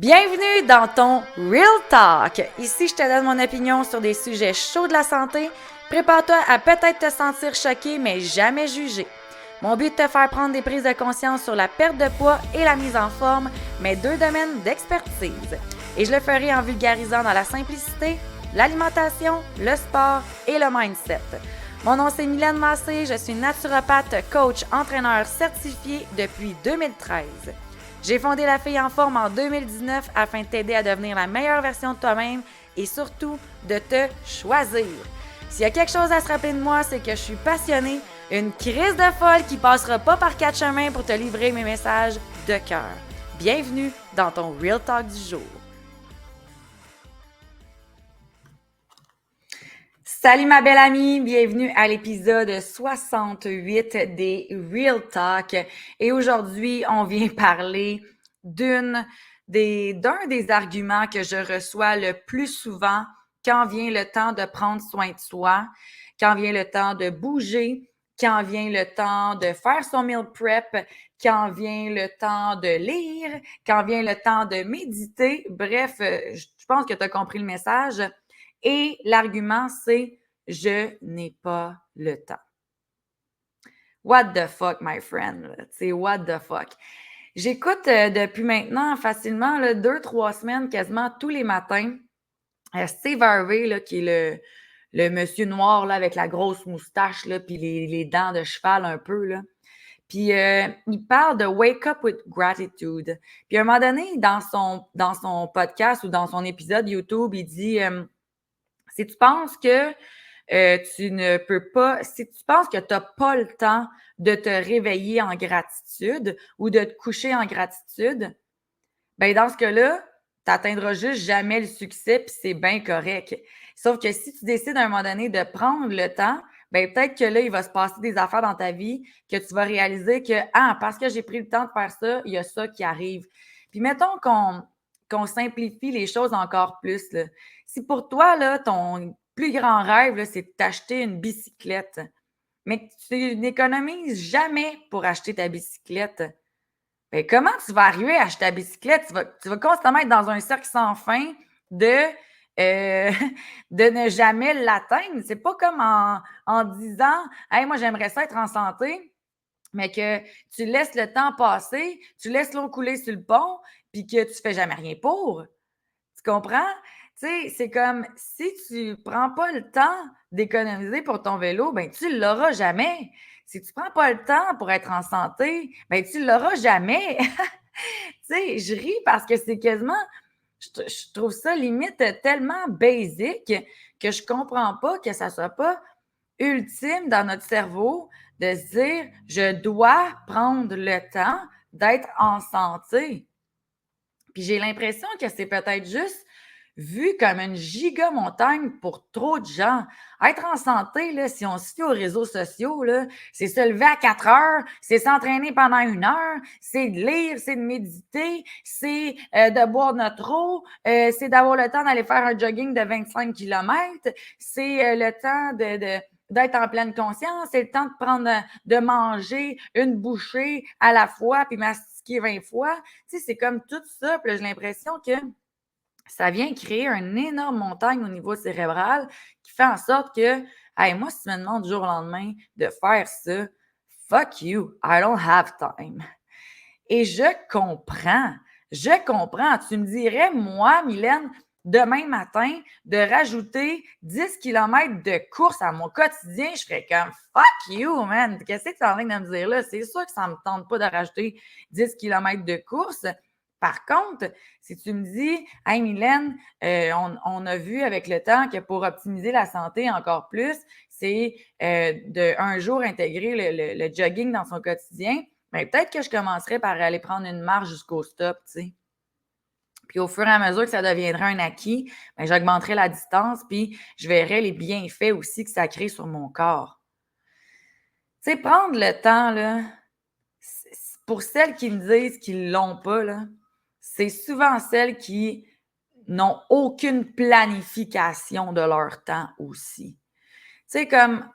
Bienvenue dans ton Real Talk. Ici, je te donne mon opinion sur des sujets chauds de la santé. Prépare-toi à peut-être te sentir choqué, mais jamais jugé. Mon but est de te faire prendre des prises de conscience sur la perte de poids et la mise en forme, mes deux domaines d'expertise. Et je le ferai en vulgarisant dans la simplicité, l'alimentation, le sport et le mindset. Mon nom c'est Mylène Massé, je suis naturopathe, coach, entraîneur certifié depuis 2013. J'ai fondé La Fille en Forme en 2019 afin de t'aider à devenir la meilleure version de toi-même et surtout de te choisir. S'il y a quelque chose à se rappeler de moi, c'est que je suis passionnée, une crise de folle qui passera pas par quatre chemins pour te livrer mes messages de cœur. Bienvenue dans ton Real Talk du jour. Salut ma belle amie, bienvenue à l'épisode 68 des Real Talk. Et aujourd'hui, on vient parler d'un des arguments que je reçois le plus souvent quand vient le temps de prendre soin de soi, quand vient le temps de bouger, quand vient le temps de faire son meal prep, quand vient le temps de lire, quand vient le temps de méditer. Bref, je pense que tu as compris le message. Et l'argument, c'est « je n'ai pas le temps ». What the fuck, my friend? C'est what the fuck? J'écoute depuis maintenant facilement 2-3 semaines, quasiment tous les matins, Steve Harvey, là, qui est le monsieur noir là, avec la grosse moustache puis les dents de cheval un peu. Là. Puis il parle de Wake Up with Gratitude. Puis à un moment donné, dans son podcast ou dans son épisode YouTube, il dit si tu penses que tu ne peux pas, si tu penses que tu n'as pas le temps de te réveiller en gratitude ou de te coucher en gratitude, ben dans ce cas-là, tu n'atteindras juste jamais le succès, puis c'est bien correct. Sauf que si tu décides à un moment donné de prendre le temps, ben peut-être que là, il va se passer des affaires dans ta vie que tu vas réaliser que, parce que j'ai pris le temps de faire ça, il y a ça qui arrive. Puis mettons qu'on simplifie les choses encore plus. Là. Si pour toi, là, ton plus grand rêve, là, c'est de t'acheter une bicyclette, mais que tu n'économises jamais pour acheter ta bicyclette, ben, comment tu vas arriver à acheter ta bicyclette? Tu vas constamment être dans un cercle sans fin de, euh, de ne jamais l'atteindre. C'est pas comme en disant Hey, moi, j'aimerais ça être en santé, mais que tu laisses le temps passer, tu laisses l'eau couler sur le pont, puis que tu fais jamais rien pour. Tu comprends? Tu sais, c'est comme si tu prends pas le temps d'économiser pour ton vélo, ben tu l'auras jamais. Si tu prends pas le temps pour être en santé, ben tu l'auras jamais. Tu sais, je ris parce que c'est quasiment, je trouve ça limite tellement basique que je comprends pas que ça soit pas ultime dans notre cerveau de se dire, je dois prendre le temps d'être en santé. Puis j'ai l'impression que c'est peut-être juste vu comme une giga montagne pour trop de gens. Être en santé, là, si on se fie aux réseaux sociaux, là, c'est se lever à 4 heures, c'est s'entraîner pendant 1 heure, c'est de lire, c'est de méditer, c'est de boire notre eau, c'est d'avoir le temps d'aller faire un jogging de 25 kilomètres, c'est le temps d'être en pleine conscience, c'est le temps de prendre, de manger une bouchée à la fois, puis mastiquer 20 fois. Tu sais, c'est comme tout ça, puis j'ai l'impression que ça vient créer une énorme montagne au niveau cérébral qui fait en sorte que, hey, moi, si tu me demandes du jour au lendemain de faire ça, fuck you, I don't have time. Et je comprends. Je comprends. Tu me dirais, moi, Mylène, demain matin, de rajouter 10 kilomètres de course à mon quotidien, je ferais comme fuck you, man. Qu'est-ce que tu es en train de me dire là? C'est sûr que ça ne me tente pas de rajouter 10 kilomètres de course. Par contre, si tu me dis, hey Mylène, on a vu avec le temps que pour optimiser la santé encore plus, c'est de un jour intégrer le jogging dans son quotidien. Mais peut-être que je commencerais par aller prendre une marche jusqu'au stop, tu sais. Puis au fur et à mesure que ça deviendra un acquis, ben, j'augmenterai la distance, puis je verrai les bienfaits aussi que ça crée sur mon corps. Tu sais, prendre le temps, là, pour celles qui me disent qu'ils ne l'ont pas, là, c'est souvent celles qui n'ont aucune planification de leur temps aussi. Tu sais, comme,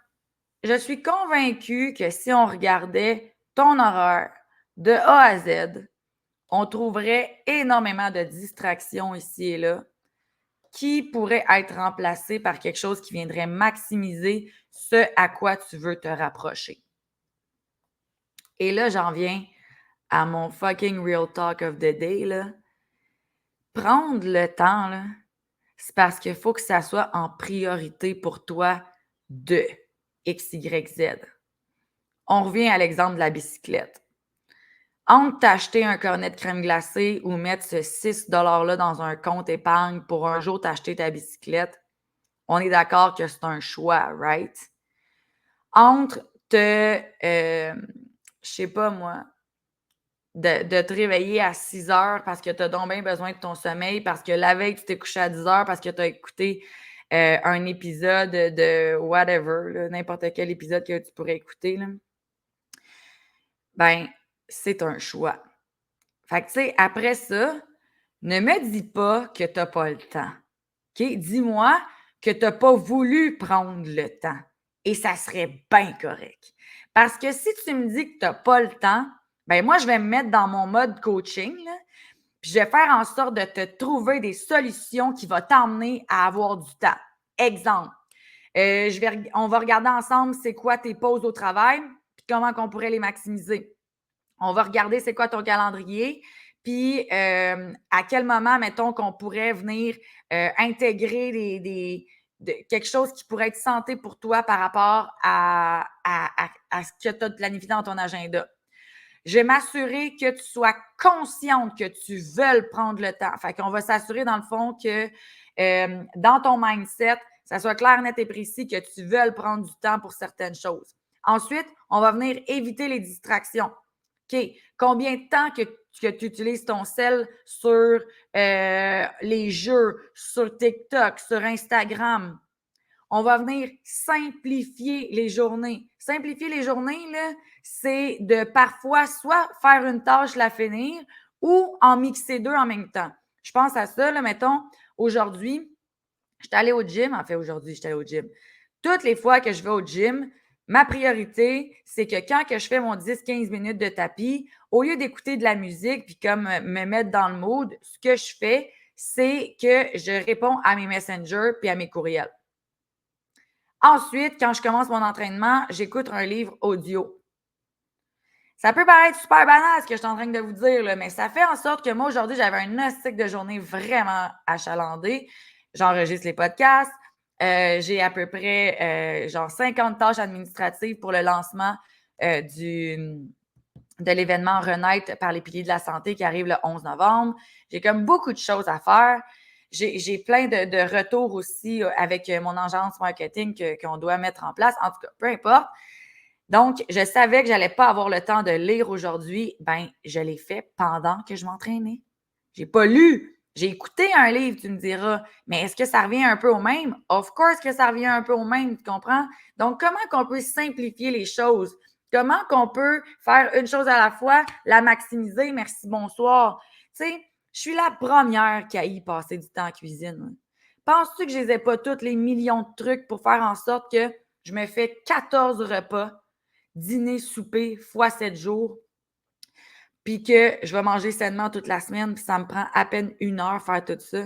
je suis convaincue que si on regardait ton horaire de A à Z, on trouverait énormément de distractions ici et là qui pourraient être remplacées par quelque chose qui viendrait maximiser ce à quoi tu veux te rapprocher. Et là, j'en viens à mon fucking real talk of the day, là. Prendre le temps, là, c'est parce qu'il faut que ça soit en priorité pour toi de X, Y, Z. On revient à l'exemple de la bicyclette. Entre t'acheter un cornet de crème glacée ou mettre ce 6 $-là dans un compte épargne pour un jour t'acheter ta bicyclette, on est d'accord que c'est un choix, right? Entre je sais pas moi, de te réveiller à 6 heures parce que tu as donc bien besoin de ton sommeil, parce que la veille, tu t'es couché à 10 heures parce que tu as écouté un épisode de whatever, là, n'importe quel épisode que tu pourrais écouter, là. Ben, c'est un choix. Fait que, tu sais, après ça, ne me dis pas que tu n'as pas le temps. OK? Dis-moi que tu n'as pas voulu prendre le temps. Et ça serait bien correct. Parce que si tu me dis que tu n'as pas le temps, ben moi, je vais me mettre dans mon mode coaching, là, puis je vais faire en sorte de te trouver des solutions qui vont t'emmener à avoir du temps. Exemple, on va regarder ensemble c'est quoi tes pauses au travail, puis comment on pourrait les maximiser. On va regarder c'est quoi ton calendrier, puis à quel moment, mettons, qu'on pourrait venir intégrer quelque chose qui pourrait être santé pour toi par rapport à ce que tu as planifié dans ton agenda. Je vais m'assurer que tu sois consciente que tu veux prendre le temps. Fait qu'on va s'assurer, dans le fond, que dans ton mindset, ça soit clair, net et précis que tu veux prendre du temps pour certaines choses. Ensuite, on va venir éviter les distractions. OK. Combien de temps que tu utilises ton cell sur les jeux, sur TikTok, sur Instagram? On va venir simplifier les journées. Simplifier les journées, là, c'est de parfois soit faire une tâche, la finir, ou en mixer deux en même temps. Je pense à ça, là, mettons, aujourd'hui, je suis allée au gym. En fait, aujourd'hui, je suis allée au gym. Toutes les fois que je vais au gym, ma priorité, c'est que quand que je fais mon 10-15 minutes de tapis, au lieu d'écouter de la musique puis comme me mettre dans le mood, ce que je fais, c'est que je réponds à mes messengers puis à mes courriels. Ensuite, quand je commence mon entraînement, j'écoute un livre audio. Ça peut paraître super banal ce que je suis en train de vous dire, là, mais ça fait en sorte que moi, aujourd'hui, j'avais un hostique de journée vraiment achalandé. J'enregistre les podcasts. J'ai à peu près genre 50 tâches administratives pour le lancement de l'événement Renaître par les piliers de la santé qui arrive le 11 novembre. J'ai comme beaucoup de choses à faire. J'ai plein de retours aussi avec mon agence marketing qu'on doit mettre en place. En tout cas, peu importe. Donc, je savais que je n'allais pas avoir le temps de lire aujourd'hui. Ben, je l'ai fait pendant que je m'entraînais. J'ai pas lu. J'ai écouté un livre, tu me diras. Mais est-ce que ça revient un peu au même? Of course que ça revient un peu au même, tu comprends? Donc, comment qu'on peut simplifier les choses? Comment qu'on peut faire une chose à la fois, la maximiser? Merci, bonsoir. Tu sais, je suis la première qui a y passer du temps en cuisine. Penses-tu que je les ai pas tous les millions de trucs pour faire en sorte que je me fais 14 repas, dîner, souper, fois 7 jours, puis que je vais manger sainement toute la semaine, puis ça me prend à peine 1 heure faire tout ça?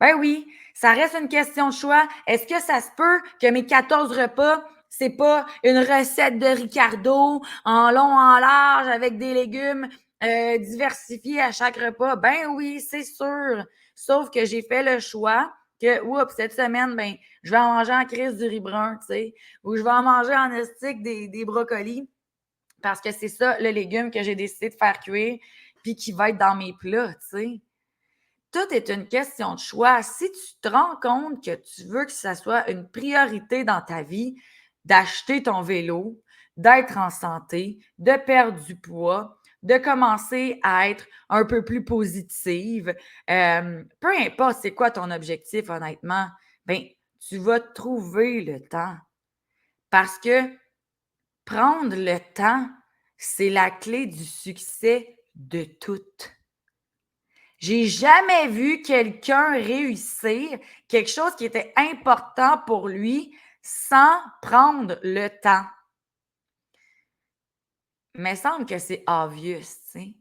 Ben oui, ça reste une question de choix. Est-ce que ça se peut que mes 14 repas, c'est pas une recette de Ricardo en long, en large, avec des légumes diversifiés à chaque repas? Ben oui, c'est sûr. Sauf que j'ai fait le choix que, oups, cette semaine, ben, je vais en manger en crise du riz brun, tu sais, ou je vais en manger en estique des brocolis, parce que c'est ça, le légume que j'ai décidé de faire cuire, puis qui va être dans mes plats, tu sais. Tout est une question de choix. Si tu te rends compte que tu veux que ça soit une priorité dans ta vie, d'acheter ton vélo, d'être en santé, de perdre du poids, de commencer à être un peu plus positive, peu importe c'est quoi ton objectif, honnêtement, ben, tu vas trouver le temps. Parce que prendre le temps, c'est la clé du succès de tout. J'ai jamais vu quelqu'un réussir quelque chose qui était important pour lui sans prendre le temps. Il me semble que c'est obvious, tu sais.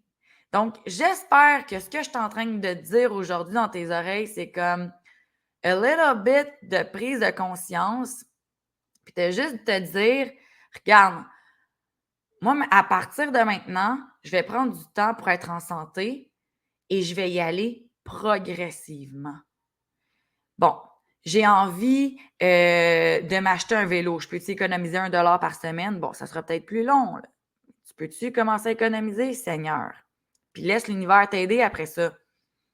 Donc, j'espère que ce que je suis en train de dire aujourd'hui dans tes oreilles, c'est comme a little bit de prise de conscience, puis de juste te dire, regarde, moi, à partir de maintenant, je vais prendre du temps pour être en santé et je vais y aller progressivement. Bon, j'ai envie de m'acheter un vélo. Je peux-tu économiser 1 $ par semaine? Bon, ça sera peut-être plus long, là. Tu peux-tu commencer à économiser, Seigneur? Puis laisse l'univers t'aider après ça.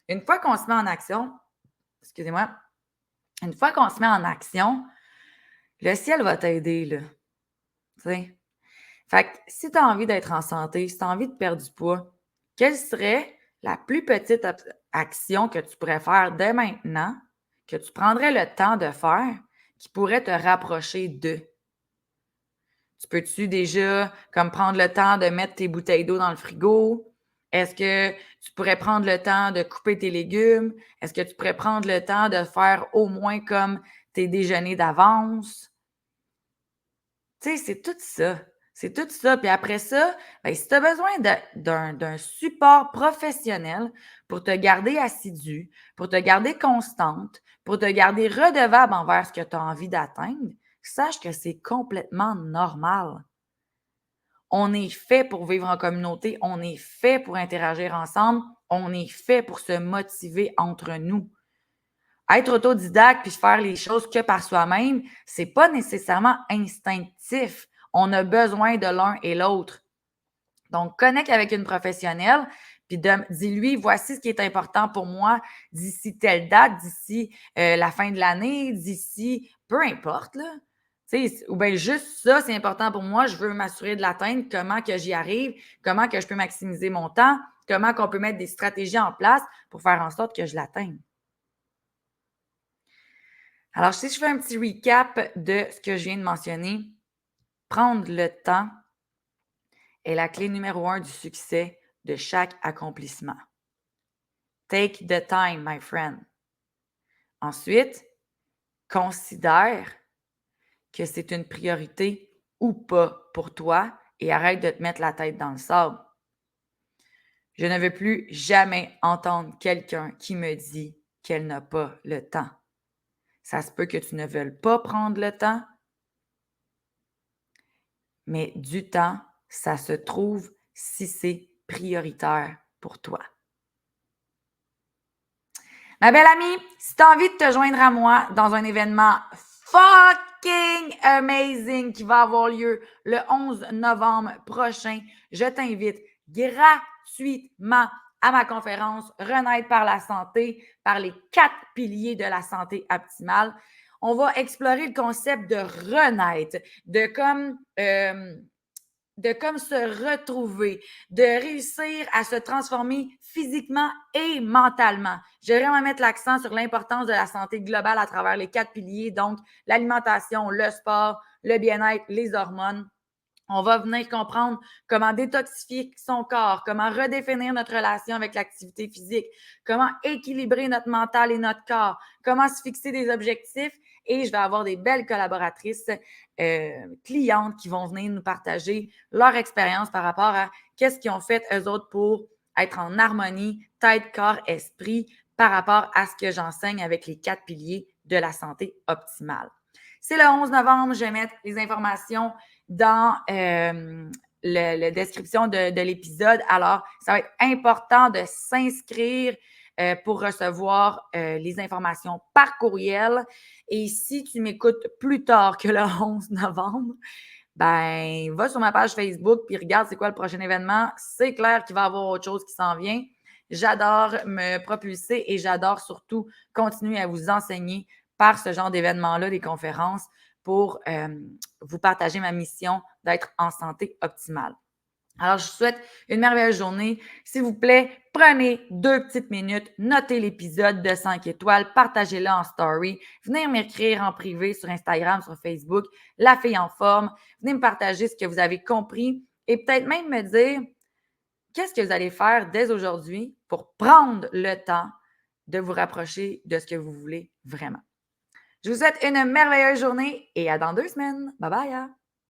Une fois qu'on se met en action, excusez-moi, une fois qu'on se met en action, le ciel va t'aider, là. Tu sais? Fait que si tu as envie d'être en santé, si tu as envie de perdre du poids, quelle serait la plus petite action que tu pourrais faire dès maintenant, que tu prendrais le temps de faire, qui pourrait te rapprocher d'eux? Tu peux-tu déjà comme prendre le temps de mettre tes bouteilles d'eau dans le frigo? Est-ce que tu pourrais prendre le temps de couper tes légumes? Est-ce que tu pourrais prendre le temps de faire au moins comme tes déjeuners d'avance? Tu sais, c'est tout ça. C'est tout ça. Puis après ça, ben, si tu as besoin d'un support professionnel pour te garder assidue, pour te garder constante, pour te garder redevable envers ce que tu as envie d'atteindre, sache que c'est complètement normal. On est fait pour vivre en communauté, on est fait pour interagir ensemble, on est fait pour se motiver entre nous. Être autodidacte puis faire les choses que par soi-même, c'est pas nécessairement instinctif. On a besoin de l'un et l'autre. Donc, connecte avec une professionnelle, puis dis-lui, voici ce qui est important pour moi d'ici telle date, d'ici la fin de l'année, d'ici, peu importe, là. Tu sais, ou bien juste ça, c'est important pour moi, je veux m'assurer de l'atteindre, comment que j'y arrive, comment que je peux maximiser mon temps, comment qu'on peut mettre des stratégies en place pour faire en sorte que je l'atteigne. Alors, si je fais un petit recap de ce que je viens de mentionner, prendre le temps est la clé numéro 1 du succès de chaque accomplissement. Take the time, my friend. Ensuite, considère que c'est une priorité ou pas pour toi et arrête de te mettre la tête dans le sable. Je ne veux plus jamais entendre quelqu'un qui me dit qu'elle n'a pas le temps. Ça se peut que tu ne veuilles pas prendre le temps, mais du temps, ça se trouve si c'est prioritaire pour toi. Ma belle amie, si tu as envie de te joindre à moi dans un événement fucking amazing qui va avoir lieu le 11 novembre prochain, je t'invite gratuitement à ma conférence Renaître par la santé, par les 4 piliers de la santé optimale. On va explorer le concept de renaître, de comme se retrouver, de réussir à se transformer physiquement et mentalement. Je vais vraiment mettre l'accent sur l'importance de la santé globale à travers les 4 piliers, donc l'alimentation, le sport, le bien-être, les hormones. On va venir comprendre comment détoxifier son corps, comment redéfinir notre relation avec l'activité physique, comment équilibrer notre mental et notre corps, comment se fixer des objectifs. Et je vais avoir des belles collaboratrices clientes qui vont venir nous partager leur expérience par rapport à qu'est-ce qu'ils ont fait eux autres pour être en harmonie, tête, corps, esprit, par rapport à ce que j'enseigne avec les 4 piliers de la santé optimale. C'est le 11 novembre, je vais mettre les informations dans la description de l'épisode. Alors, ça va être important de s'inscrire pour recevoir les informations par courriel. Et si tu m'écoutes plus tard que le 11 novembre, ben, va sur ma page Facebook puis regarde c'est quoi le prochain événement. C'est clair qu'il va y avoir autre chose qui s'en vient. J'adore me propulser et j'adore surtout continuer à vous enseigner par ce genre d'événements-là, des conférences, pour vous partager ma mission d'être en santé optimale. Alors, je vous souhaite une merveilleuse journée. S'il vous plaît, prenez 2 petites minutes, notez l'épisode de 5 étoiles, partagez-le en story, venez m'écrire en privé sur Instagram, sur Facebook, La Fille en forme, venez me partager ce que vous avez compris et peut-être même me dire qu'est-ce que vous allez faire dès aujourd'hui pour prendre le temps de vous rapprocher de ce que vous voulez vraiment. Je vous souhaite une merveilleuse journée et à dans 2 semaines. Bye bye!